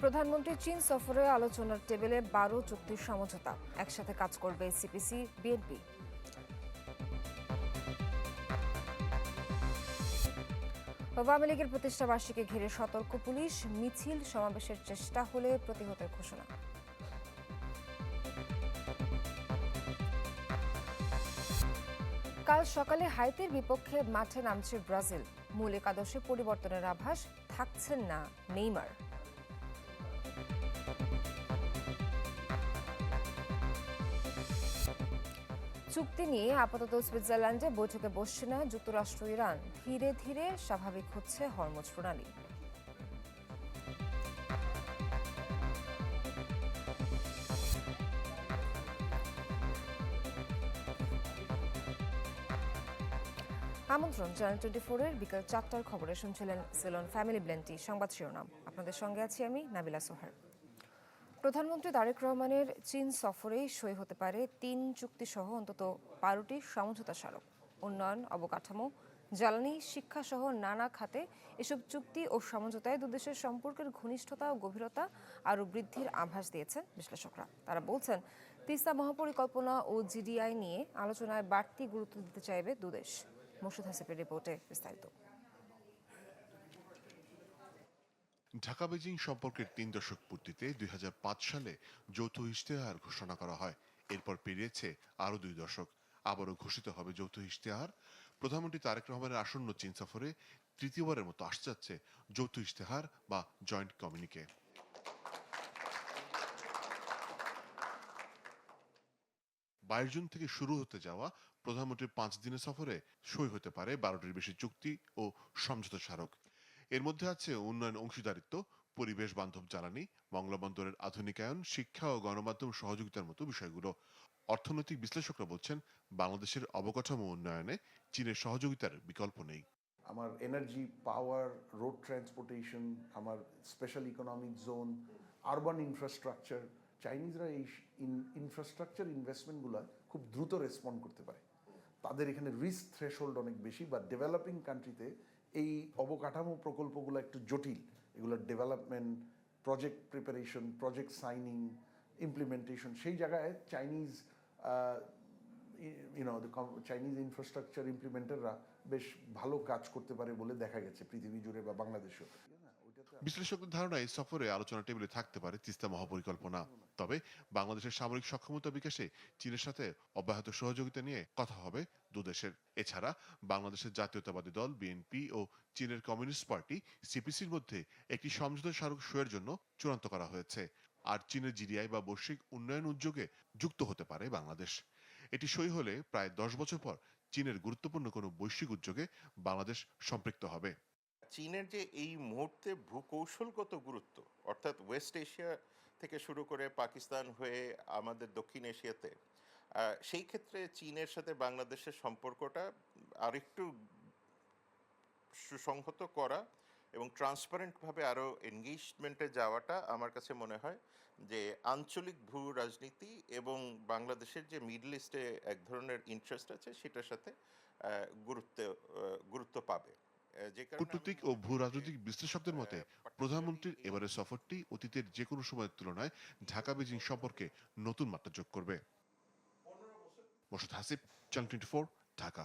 প্রধানমন্ত্রী চীন সফরে আলোচনার টেবিলে 12 চুক্তির সমঝোতা, একসাথে কাজ করবে সিপিসি বিএনপি। আওয়ামী লীগের প্রতিষ্ঠা বার্ষিকী ঘিরে সতর্ক পুলিশ, মিছিল সমাবেশের চেষ্টা হলে প্রতিহতের ঘোষণা। কাল সকালে হাইতির বিপক্ষে মাঠে নামছে ব্রাজিল, মূল একাদশে পরিবর্তনের আভাস, থাকছেন না নেইমার। চুক্তি নিয়ে আপাতত সুইজারল্যান্ডে বৈঠকে বসছে না যুক্তরাষ্ট্র ইরান, ধীরে ধীরে স্বাভাবিক হচ্ছে হরমুজ প্রণালী। আমন্ত্রণ চ্যানেল 24-এর বিকেল 4টার খবরে শুনছিলেন সিলন ফ্যামিলি ব্লেন্টি। সংবাদ শিরোনাম, আপনাদের সঙ্গে আছি আমি নাবিলা সোহার। প্রধানমন্ত্রী তারেক রহমানের চীন সফরেই সই হতে পারে 3 চুক্তি সহ অন্তত 12টি সমঝোতা স্মারক। উন্নয়ন, অবকাঠামো, জ্বালানি, শিক্ষা সহ নানা খাতে এসব চুক্তি ও সমঝোতায় দুদেশের সম্পর্কের ঘনিষ্ঠতা ও গভীরতা আরও বৃদ্ধির আভাস দিয়েছেন বিশ্লেষকরা। তারা বলছেন, তিস্তা মহাপরিকল্পনা ও জিডিআই নিয়ে আলোচনায় বাড়তি গুরুত্ব দিতে চাইবে দুদেশ। মোর্শেদ হাসিফের রিপোর্টে বিস্তারিত। ঢাকা বেজিং সম্পর্কের 3 দশক পূর্তিতে 2005 সালে যৌথ ইশতেহার ঘোষণা করা হয়। এরপর পেরিয়েছে আরও 2 দশক, আবারও ঘোষিত হবে যৌথ ইশতেহার। প্রধানমন্ত্রী তারেক রহমানের আসন্ন চীন সফরে তৃতীয়বারের মতো আসতে যাচ্ছে যৌথ ইশতেহার বা জয়েন্ট কমিউনিকে। 22 জুন থেকে শুরু হতে যাওয়া প্রধানমন্ত্রীর 5 দিনের সফরে সই হতে পারে 12টির বেশি চুক্তি ও সমঝোতা স্মারক। এর মধ্যে আছে উন্নয়ন অংশীদারিত্ব, পরিবেশ বান্ধব জ্বালানি, বঙ্গবন্দরের আধুনিকায়ন, শিক্ষা ও গণমাধ্যম সহযোগিতার মতো বিষয়গুলো। অর্থনৈতিক বিশ্লেষকরা বলছেন, বাংলাদেশের অবকাঠামো উন্নয়নে চীনের সহযোগিতার বিকল্প নেই। আমার এনার্জি, পাওয়ার, রোড ট্রান্সপোর্টেশন, আমার special economic zone, urban infrastructure, চাইনিজরা এই ইনফ্রাস্ট্রাকচার ইনভেস্টমেন্টগুলো খুব দ্রুত রেসপন্ড করতে পারে। তাদের এখানে রিস্ক থ্রেশহোল্ড অনেক বেশি, বা ডেভেলপিং কান্ট্রিতে এই অবকাঠামো প্রকল্পগুলো একটু জটিল। এগুলোর development, project preparation, project signing, implementation, সেই জায়গায় চাইনিজ চাইনিজ ইনফ্রাস্ট্রাকচার ইমপ্লিমেন্টাররা বেশ ভালো কাজ করতে পারে বলে দেখা গেছে পৃথিবী জুড়ে বা বাংলাদেশেও। বিশ্লেষকদের ধারণা, এই সফরে আলোচনা টেবিলে থাকতে পারে তিস্তা মহাপরিকল্পনা। তবে বাংলাদেশের সামরিক সক্ষমতা বিকাশে চীনের সাথে অব্যাহত সহযোগিতা নিয়ে কথা হবে দুদেশের। এছাড়া বাংলাদেশের জাতীয়তাবাদী দল বিএনপি ও চীনের কমিউনিস্ট পার্টি সিপিসির মধ্যে একটি সমঝোতা স্মারক সইয়ের জন্য চূড়ান্ত করা হয়েছে। আর চীনের জিডিআই বা বৈশ্বিক উন্নয়ন উদ্যোগে যুক্ত হতে পারে বাংলাদেশ। এটি সই হলে প্রায় 10 বছর পর চীনের গুরুত্বপূর্ণ কোনো বৈশ্বিক উদ্যোগে বাংলাদেশ সম্পৃক্ত হবে। চীনের যে এই মুহূর্তে ভূকৌশলগত গুরুত্ব, অর্থাৎ ওয়েস্ট এশিয়া থেকে শুরু করে পাকিস্তান হয়ে আমাদের দক্ষিণ এশিয়াতে, সেই ক্ষেত্রে চীনের সাথে বাংলাদেশের সম্পর্কটা আরেকটু সুসংহত করা এবং ট্রান্সপারেন্টভাবে আরও এনগেজমেন্টে যাওয়াটা আমার কাছে মনে হয় যে আঞ্চলিক ভূ রাজনীতি এবং বাংলাদেশের যে মিডল ইস্টে এক ধরনের ইন্টারেস্ট আছে সেটার সাথে গুরুত্ব পাবে। কূটনৈতিক ও ভূ রাজনৈতিক বিশ্লেষকদের মতে, প্রধানমন্ত্রীর এবারের সফরটি অতীতের যে কোনো সময়ের তুলনায় ঢাকা বেজিং সম্পর্কে নতুন মাত্রা যোগ করবে। মোর্শেদ হাসিফ, চ্যানেল 24, ঢাকা।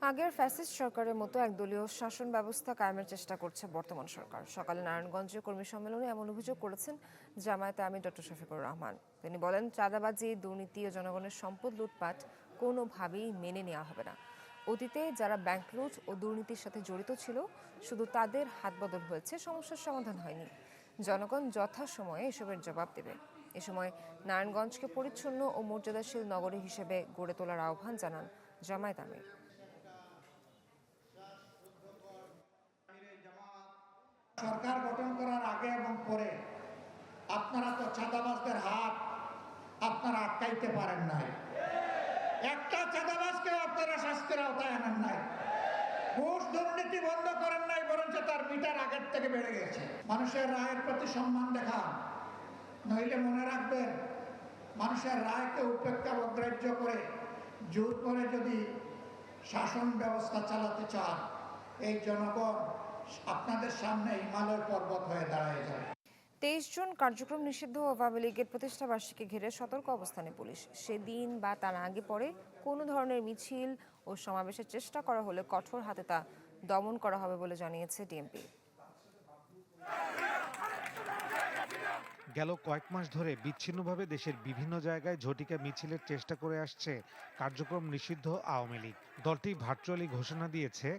আগের ফ্যাসিস্ট সরকারের মতো একদলীয় শাসন ব্যবস্থা কায়েমের চেষ্টা করছে বর্তমান সরকার। সকালে নারায়ণগঞ্জে কর্মী সম্মেলনে এমন অভিযোগ করেছেন জামায়াতে আমির ডক্টর শফিকুর রহমান। তিনি বলেন, চাঁদাবাজি, দুর্নীতি ও জনগণের সম্পদ লুটপাট কোনোভাবেই মেনে নেওয়া হবে না। অতীতে যারা ব্যাংক লুট ও দুর্নীতির সাথে জড়িত ছিল, শুধু তাদের হাত বদল হয়েছে, সমস্যার সমাধান হয়নি। জনগণ যথাসময়ে এসবের জবাব দেবে। এ সময় নারায়ণগঞ্জকে পরিচ্ছন্ন ও মর্যাদাশীল নগরী হিসেবে গড়ে তোলার আহ্বান জানান জামায়াত আমির। সরকার গঠন করার আগে এবং পরে আপনারা তো চাঁদাবাজদের হাত আপনারা আটকাইতে পারেন নাই। একটা চাঁদাবাজকেও আপনারা শাস্তির আওতায় আনেন নাই। ঘুষ দুর্নীতি বন্ধ করেন নাই, বরঞ্চ তার মিটার আগের থেকে বেড়ে গেছে। মানুষের রায়ের প্রতি সম্মান দেখান, নইলে মনে রাখবেন, মানুষের রায়কে উপেক্ষা অগ্রাহ্য করে জোর করে যদি শাসন ব্যবস্থা চালাতে চান, এই জনগণ আপনাদের সামনে হিমালয় পর্বত হয়ে দাঁড়ায় যাবে। 23 জুন কার্যক্রম নিষিদ্ধ আওয়ামী লীগের প্রতিষ্ঠাবার্ষিকী ঘিরে সতর্ক অবস্থানে পুলিশ। সেদিন বা তার আগে পরে কোনো ধরনের মিছিল ও সমাবেশের চেষ্টা করা হলে কঠোর হাতে তা দমন করা হবে বলে জানিয়েছে ডিএমপি। গেল কয়েক মাস ধরে বিচ্ছিন্নভাবে দেশের বিভিন্ন জায়গায় ঝটিকা মিছিলের চেষ্টা করে আসছে কার্যক্রম নিষিদ্ধ আওয়ামী লীগ। দলটি ভার্চুয়ালি ঘোষণা দিয়েছে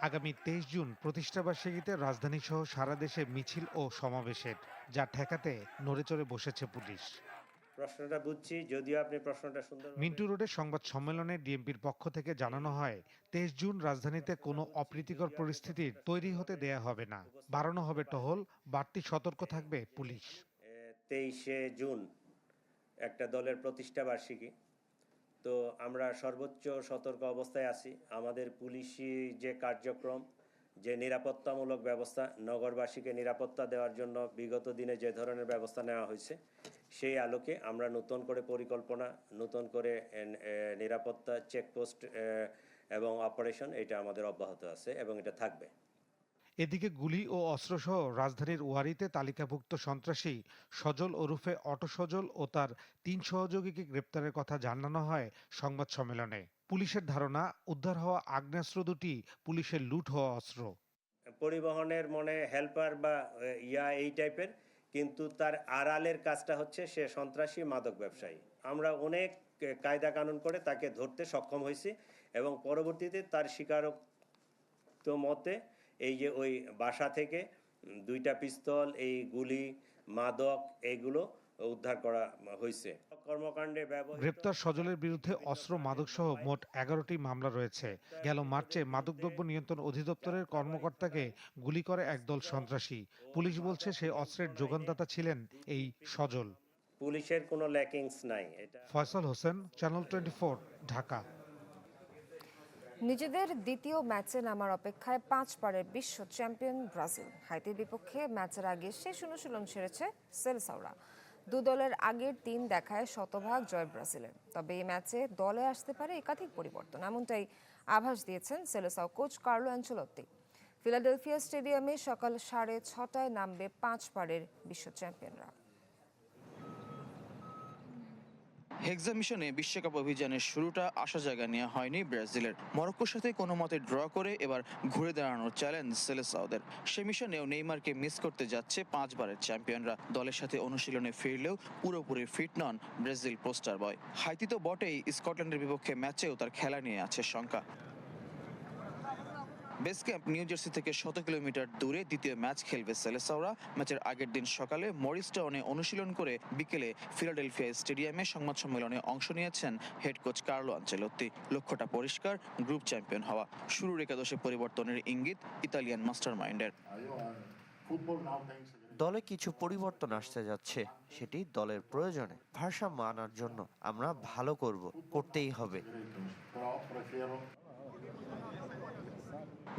আগামী 23 জুন প্রতিষ্ঠাবার্ষিকীতে রাজধানী সহ সারা দেশে মিছিল ও সমাবেশের, যা ঠেকাতে নড়েচড়ে বসেছে পুলিশ। প্রশ্নটা বুঝছি, যদিও আপনি প্রশ্নটা সুন্দর। মিন্টু রোডের সংবাদ সম্মেলনে ডিএমপির পক্ষ থেকে জানানো হয়, 23 জুন রাজধানীতে কোনো অপ্রীতিকর পরিস্থিতির তৈরি হতে দেয়া হবে না, বাড়ানো হবে টহল, বাড়তি সতর্ক থাকবে পুলিশ। 23শে জুন একটা দলের প্রতিষ্ঠা বার্ষিকী, তো আমরা সর্বোচ্চ সতর্ক অবস্থায় আছি। আমাদের পুলিশি যে কার্যক্রম, যে নিরাপত্তামূলক ব্যবস্থা, নগরবাসীকে নিরাপত্তা দেওয়ার জন্য বিগত দিনে যে ধরনের ব্যবস্থা নেওয়া হয়েছে, সেই আলোকে আমরা নতুন করে পরিকল্পনা, নতুন করে নিরাপত্তা চেকপোস্ট এবং অপারেশন, এটা আমাদের অব্যাহত আছে এবং এটা থাকবে। এদিকে গুলি ও অস্ত্রসহ রাজধানীর ওয়ারিতে তালিকাভুক্ত সন্ত্রাসী সজল ওরফে অটো সজল ও তার 3 সহযোগীকে গ্রেপ্তারের কথা জানানো হয় সংবাদ সম্মেলনে। পুলিশের ধারণা, উদ্ধার হওয়া আগ্নেয়াস্ত্র দুটি পুলিশের লুট হওয়া অস্ত্র। পরিবহনের মনে হেল্পার বা এই টাইপের, কিন্তু তার আড়ালের কাজটা হচ্ছে সে সন্ত্রাসী মাদক ব্যবসায়ী। আমরা অনেক কায়দা কানুন করে তাকে ধরতে সক্ষম হয়েছি এবং পরবর্তীতে তার স্বীকারোক্ত মতে এই যে ওই বাসা থেকে 2টা পিস্তল, এই গুলি, মাদক, এইগুলো উদ্ধার করা হয়েছে। কর্মকাণ্ডে গ্রেপ্তার সজলের বিরুদ্ধে অস্ত্র, মাদক সহ মোট 11টি মামলা রয়েছে। গেল মার্চে মাদকদ্রব্য নিয়ন্ত্রণ অধিদপ্তরের কর্মকর্তাকে গুলি করে একদল সন্ত্রাসী। পুলিশ বলছে সেই অস্ত্রের যোগানদাতা ছিলেন এই সজল। পুলিশের কোনো ল্যাকিংস নাই। এটা ফয়সাল হোসেন, চ্যানেল 24, ঢাকা। নিজেদের দ্বিতীয় ম্যাচে নামার অপেক্ষায় 5 বারের বিশ্ব চ্যাম্পিয়ন ব্রাজিল। হাইতির বিপক্ষে ম্যাচের আগে শেষ অনুশীলন সেরেছে সেলেসাওরা। দু দলের আগের 3 দেখায় শতভাগ জয় ব্রাজিলের। তবে এই ম্যাচে দলে আসতে পারে একাধিক পরিবর্তন, এমনটাই আভাস দিয়েছেন Selecao coach Carlo Ancelotti. Philadelphia স্টেডিয়ামে সকাল 6:30টায় নামবে 5 বারের বিশ্ব চ্যাম্পিয়নরা। হেক্সা মিশনে বিশ্বকাপ অভিযানের শুরুটা আশা জায়গা নেওয়া হয়নি ব্রাজিলের। মরক্কোর সাথে কোনো মতে ড্র করে এবার ঘুরে দাঁড়ানোর চ্যালেঞ্জ সেলেসাওদের। সে মিশনেও নেইমারকে মিস করতে যাচ্ছে 5 বারের চ্যাম্পিয়নরা। দলের সাথে অনুশীলনে ফিরলেও পুরোপুরি ফিট নন ব্রাজিল পোস্টার বয়। হাইতি তো বটেই, স্কটল্যান্ডের বিপক্ষে ম্যাচেও তার খেলা নিয়ে আছে শঙ্কা। বেস ক্যাম্প নিউ জার্সি থেকে 100 কিলোমিটার দূরে দ্বিতীয় ম্যাচ খেলবে সেলেসাওরা। ম্যাচের আগের দিন সকালে মরিস টাউনে অনুশীলন করে বিকেলে ফিলাডেলফিয়া স্টেডিয়ামে সংবাদ সম্মেলনে অংশ নিয়েছেন হেড কোচ কার্লো আনচেলোত্তি। লক্ষ্যটা পরিষ্কার, গ্রুপ চ্যাম্পিয়ন হওয়া। শুরুর একাদশে পরিবর্তনের ইঙ্গিত ইতালিয়ান মাস্টার মাইন্ডের। দলে কিছু পরিবর্তন আসতে যাচ্ছে, সেটি দলের প্রয়োজনে। ভারসাম্য আনার জন্য আমরা ভালো করতেই হবে।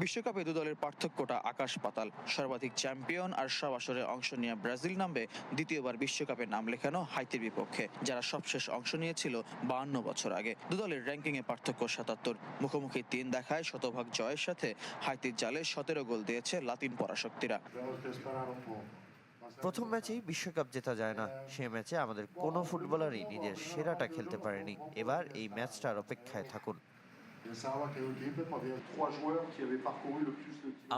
বিশ্বকাপে দু দলের পার্থক্যটা আকাশ পাতাল। সর্বাধিক চ্যাম্পিয়ন আর সব আসরে অংশ নিয়ে ব্রাজিল নামবে দ্বিতীয়বার বিশ্বকাপে নাম লেখানো হাইতির বিপক্ষে, যারা সবশেষ অংশ নিয়েছিল 52 বছর আগে। দু দলের র্যাঙ্কিংয়ে পার্থক্য 77। মুখোমুখি 3 দেখায় শতভাগ জয়ের সাথে হাইতির জালে 17 গোল দিয়েছে লাতিন পরাশক্তিরা। প্রথম ম্যাচেই বিশ্বকাপ জেতা যায় না। সে ম্যাচে আমাদের কোনো ফুটবলারই নিজের সেরাটা খেলতে পারেনি। এবার এই ম্যাচটার অপেক্ষায় থাকুন।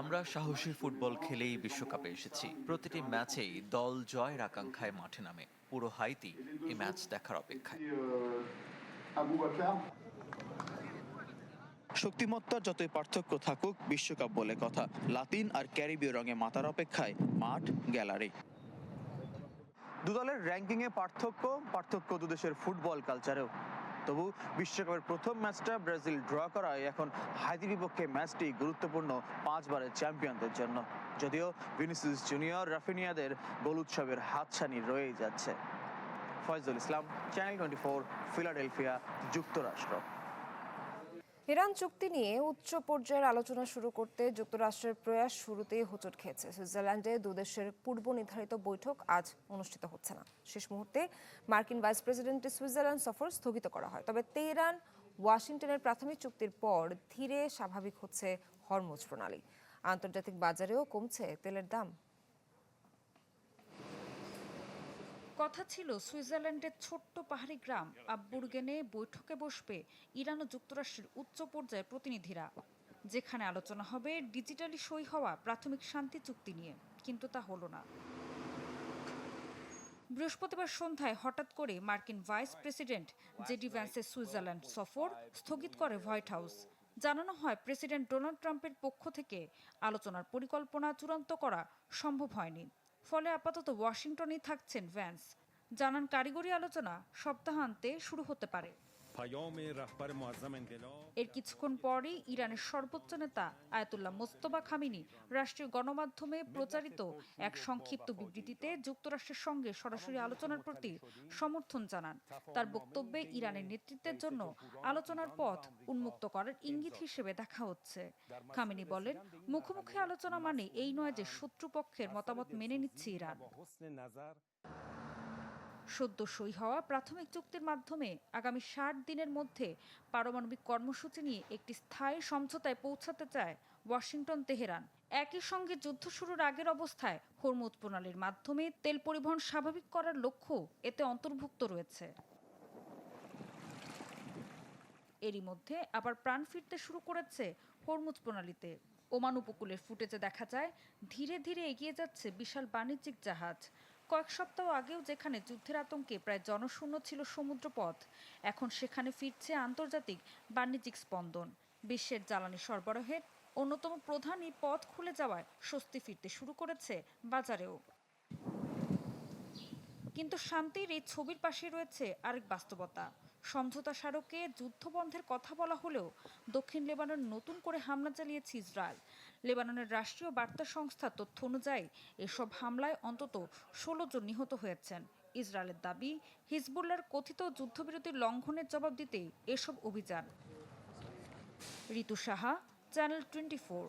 আমরা সাহসী ফুটবল খেলেই বিশ্বকাপে এসেছি। প্রতিটি ম্যাচেই দল জয়ের আকাঙ্ক্ষায় মাঠে নামে। পুরো হাইতি এই ম্যাচ দেখার অপেক্ষায়। শক্তিমত্তার যতই পার্থক্য থাকুক, বিশ্বকাপ বলে কথা। লাতিন আর ক্যারিবীয় রঙে মাতার অপেক্ষায় মাঠ, গ্যালারি। দুদলের র্যাঙ্কিংয়ে পার্থক্য দুদেশের ফুটবল কালচারেও। তবু বিশ্বকাপের প্রথম ম্যাচটা ব্রাজিল ড্র করায় এখন হাইতির বিপক্ষে ম্যাচটি গুরুত্বপূর্ণ 5 বারের চ্যাম্পিয়নদের জন্য। যদিও ভিনিসিয়াস জুনিয়র, রাফিনিয়াদের গোল উৎসবের হাতছানি রয়েই যাচ্ছে। ফয়জুল ইসলাম, চ্যানেল 24, ফিলাডেলফিয়া, যুক্তরাষ্ট্র। ইরান চুক্তি নিয়ে উচ্চ পর্যায়ের আলোচনা শুরু করতে যুক্তরাষ্ট্রের প্রয়াস শুরুতেই হোঁচট খেয়েছে। সুইজারল্যান্ডে দুদেশের পূর্ব নির্ধারিত বৈঠক আজ অনুষ্ঠিত হচ্ছে না। শেষ মুহূর্তে মার্কিন ভাইস প্রেসিডেন্টের সুইজারল্যান্ড সফর স্থগিত করা হয়। তবে তেহরান ওয়াশিংটনের প্রাথমিক চুক্তির পর ধীরে স্বাভাবিক হচ্ছে হরমুজ প্রণালী। আন্তর্জাতিক বাজারেও কমছে তেলের দাম। কথা ছিল সুইজারল্যান্ডের ছোট্ট পাহাড়ি গ্রাম আব্বুরগেনে বৈঠকে বসবে ইরান ও যুক্তরাষ্ট্রের উচ্চ পর্যায়ের প্রতিনিধিরা, যেখানে আলোচনা হবে ডিজিটালি সই হওয়া প্রাথমিক শান্তি চুক্তি নিয়ে, কিন্তু তা হলো না। বৃহস্পতিবার সন্ধ্যায় হঠাৎ করে মার্কিন ভাইস প্রেসিডেন্ট জেডি ভ্যান্সের সুইজারল্যান্ড সফর স্থগিত করে হোয়াইট হাউস। জানানো হয় প্রেসিডেন্ট ডোনাল্ড ট্রাম্পের পক্ষ থেকে আলোচনার পরিকল্পনা চূড়ান্ত করা সম্ভব হয়নি, ফলে আপাতত ওয়াশিংটনেই থাকছেন ভ্যান্স। জানান কারিগরি আলোচনা সপ্তাহান্তে শুরু হতে পারে। এর কিছুক্ষণ পরই ইরানের সর্বোচ্চ নেতা আয়াতুল্লাহ মোস্তফা খামেনি রাষ্ট্রীয় গণমাধ্যমে প্রচারিত এক সংক্ষিপ্ত বিবৃতিতে যুক্তরাষ্ট্রের সঙ্গে সরাসরি আলোচনার প্রতি সমর্থন জানান। তার বক্তব্যে ইরানের নেতৃত্বের জন্য আলোচনার পথ উন্মুক্ত করার ইঙ্গিত হিসেবে দেখা হচ্ছে। খামেনি বলেন, মুখোমুখি আলোচনা মানে এই নয় যে শত্রুপক্ষের মতামত মেনে নিচ্ছে ইরান। সদ্য সই হওয়া প্রাথমিক চুক্তির মাধ্যমে আগামী 60 দিনের মধ্যে পারমাণবিক কর্মসূচি নিয়ে একটি স্থায়ী সমঝোতায় পৌঁছাতে চায় ওয়াশিংটন তেহরান। একই সঙ্গে যুদ্ধ শুরুর আগের অবস্থায় হরমুজ প্রণালীর মাধ্যমে তেল পরিবহন স্বাভাবিক করার লক্ষ্য এতে অন্তর্ভুক্ত রয়েছে। এরই মধ্যে আবার প্রাণ ফিরতে শুরু করেছে হরমুজ প্রণালীতে। ওমান উপকূলের ফুটেজে দেখা যায় ধীরে ধীরে এগিয়ে যাচ্ছে বিশাল বাণিজ্যিক জাহাজ। কয়েক সপ্তাহ আগেও যেখানে যুদ্ধের আতঙ্কে প্রায় জনশূন্য ছিল সমুদ্রপথ, এখন সেখানে ফিরছে আন্তর্জাতিক বাণিজ্যিক স্পন্দন। বিশ্বের জ্বালানি সরবরাহের অন্যতম প্রধান এই পথ খুলে যাওয়ায় স্বস্তি ফিরতে শুরু করেছে বাজারেও। কিন্তু শান্তির এই ছবির পাশে রয়েছে আরেক বাস্তবতা। সমঝোতা স্মারকে যুদ্ধবন্ধের কথা বলা হলেও দক্ষিণ লেবানন নতুন করে হামলা চালিয়েছে ইসরায়েল। লেবাননের রাষ্ট্রীয় বার্তা সংস্থার তথ্য অনুযায়ী এসব হামলায় অন্তত 16 জন নিহত হয়েছেন। ইসরায়েলের দাবি, হিজবুল্লাহর কথিত যুদ্ধবিরতির লঙ্ঘনের জবাব দিতেই এসব অভিযান। ঋতু সাহা, চ্যানেল 24।